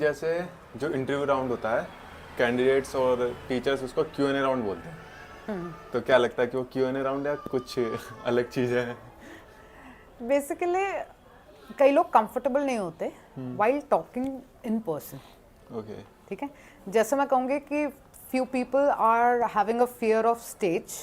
जैसे जो interview round होता है, कैंडिडेट्स और टीचर्स उसको Q&A राउंड बोलते हैं। तो क्या लगता है कि वो Q&A राउंड है कुछ अलग चीज़ है? बेसिकली कई लोग कंफर्टेबल नहीं होते while talking in person. Okay. ठीक है, जैसे मैं कहूँगी कि few people are having a fear of stage.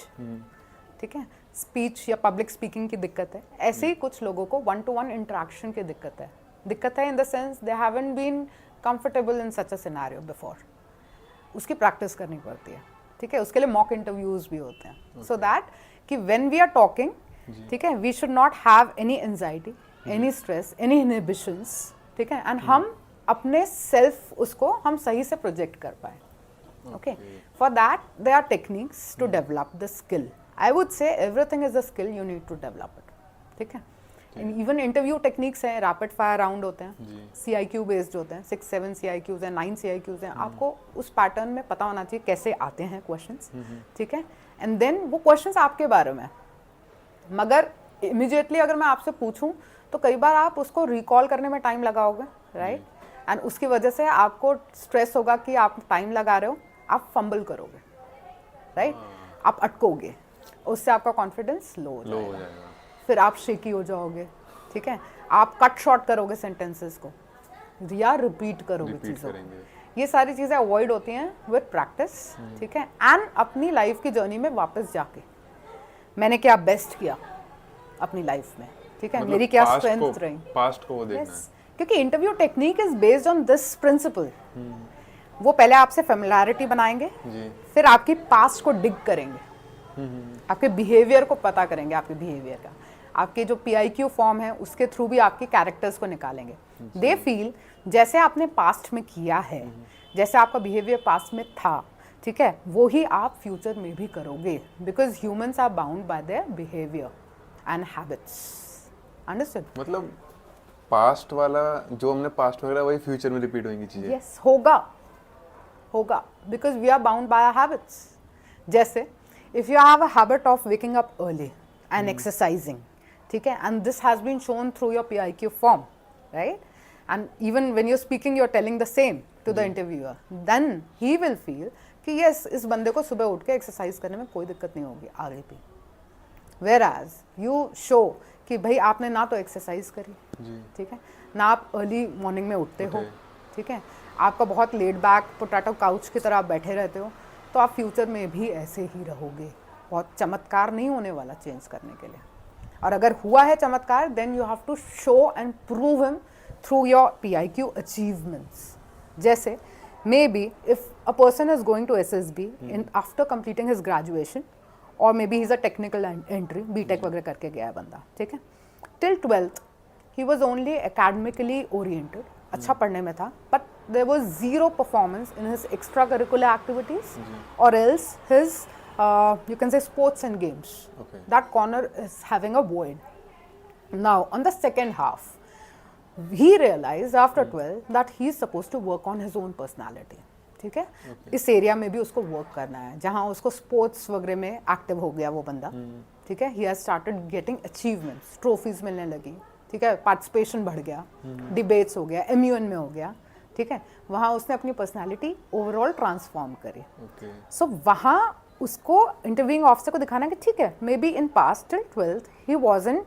ठीक है, स्पीच या पब्लिक स्पीकिंग की दिक्कत है, ऐसे ही कुछ लोगों को वन टू वन इंटरेक्शन की दिक्कत है in the sense they haven't been comfortable in such a scenario before. उसकी प्रैक्टिस करनी पड़ती है। ठीक है, उसके लिए मॉक इंटरव्यूज भी होते हैं सो दैट कि व्हेन वी आर टॉकिंग, ठीक है, we should not have any anxiety, any stress, any inhibitions. ठीक है, एंड हम अपने सेल्फ उसको हम सही से प्रोजेक्ट कर पाए। Okay, for that there are techniques to develop the skill. I would say everything is a skill, you need to develop it. ठीक है, इवन इंटरव्यू टेक्निक्स हैं, रैपिड फायर राउंड होते हैं, CIQ बेस्ड होते हैं, 6-7 CIQs हैं, 9 CIQs हैं। आपको उस पैटर्न में पता होना चाहिए कैसे आते हैं क्वेश्चंस। ठीक है, एंड देन वो क्वेश्चंस आपके बारे में, मगर इमिजिएटली अगर मैं आपसे पूछूं तो कई बार आप उसको रिकॉल करने में टाइम लगाओगे, राइट? एंड उसकी वजह से आपको स्ट्रेस होगा कि आप टाइम लगा रहे हो, आप फंबल करोगे, राइट? आप अटकोगे, उससे आपका कॉन्फिडेंस लो हो जाएगा, फिर आप शेकी हो जाओगे। ठीक है, आप कट शॉर्ट करोगे सेंटेंसेस को या रिपीट करोगे चीज़ों को। ये सारी चीज़ें अवॉइड होती हैं विद प्रैक्टिस। ठीक है, एंड अपनी लाइफ की जर्नी में वापस जाके मैंने क्या बेस्ट किया अपनी लाइफ में। ठीक है, मेरी क्या स्ट्रेंथ रही, पास्ट को देखना है। क्योंकि interview technique is based on this principle. वो पहले आपसे फेमिलियरिटी बनाएंगे, फिर आपकी पास्ट को डिग करेंगे, आपके बिहेवियर को पता करेंगे, आपके बिहेवियर का, आपके जो PIQ फॉर्म है उसके थ्रू भी आपके कैरेक्टर्स को निकालेंगे। दे फील जैसे आपने पास्ट में किया है, जैसे आपका बिहेवियर पास्ट में था, ठीक है, वो ही आप फ्यूचर में भी करोगे, because humans are bound by their behaviour and habits. Understood? मतलब पास्ट वाला जो हमने पास्ट में करा वही फ्यूचर में रिपीट होंगी चीजें। यस, होगा because we are bound by our habits. जैसे if you have a habit of waking up early and exercising, ठीक है, and this has been shown through your PIQ form, right? And even when you are speaking you are telling the same to the interviewer, then he will feel कि yes, इस बंदे को सुबह उठ के exercise करने में कोई दिक्कत नहीं होगी आगे भी। Whereas you show कि भाई आपने ना तो एक्सरसाइज करी, ठीक है, ना आप अर्ली मॉर्निंग में उठते हो, ठीक है, आपका बहुत लेट बैक पोटैटो काउच की तरह आप बैठे रहते हो, तो आप फ्यूचर में भी ऐसे ही रहोगे। बहुत चमत्कार नहीं होने वाला चेंज करने के लिए। और अगर हुआ है चमत्कार, then you have to show and prove him through your PIQ achievements. जैसे maybe if a person is going to SSB in after completing his graduation, और maybe he is a technical entry, BTech वगैरह करके गया है बंदा, ठीक है, till 12th he was only academically oriented, अच्छा पढ़ने में था, but there was zero performance in his extra curricular activities और else his you can say sports and games. That corner is having a void. Now on the second half he realized after 12 that he is supposed to work on his own personality. ठीक है, इस area में भी उसको work करना है जहाँ उसको स्पोर्ट्स वगैरह में एक्टिव हो गया वो बंदा। ठीक है, he has started getting achievements, trophies मिलने लगी, ठीक है, पार्टिसिपेशन बढ़ गया, डिबेट्स हो गया, MUN में हो गया, ठीक है, वहाँ उसने अपनी पर्सनालिटी ओवरऑल ट्रांसफॉर्म करी। सो वहाँ उसको इंटरव्यूइंग ऑफिसर को दिखाना है कि ठीक है, maybe in past till 12th he wasn't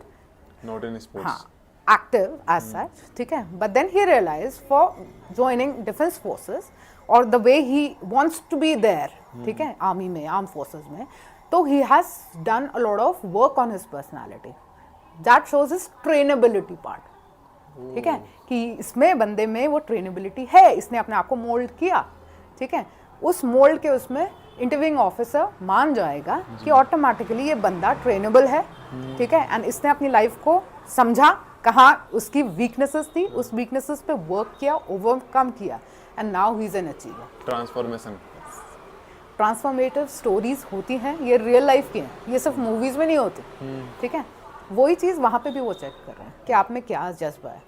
not in sports, हाँ, एक्टिव एज सच, ठीक है, but then he realized for joining defence forces और the way he wants to be there, ठीक है, आर्मी में, आर्म फोर्सेस में, तो he has done a lot of work on his personality. That shows his trainability part. ठीक है, कि इसमें बंदे में वो ट्रेनेबिलिटी है, इसने अपने आप को मोल्ड किया। ठीक है, उस मोल्ड के उसमें इंटरव्यूइंग ऑफिसर मान जाएगा कि ऑटोमेटिकली ये बंदा ट्रेनेबल है, ठीक है, एंड इसने अपनी लाइफ को समझा, कहाँ उसकी वीकनेसेस थी, उस वीकनेसेस पे वर्क किया, ओवरकम किया, and now he is an achiever. Transformative stories होती हैं, ये रियल लाइफ की हैं, ये सिर्फ मूवीज में नहीं होती। ठीक है, वही चीज़ वहाँ पे भी वो चेक कर रहे हैं कि आप में क्या जज्बा है।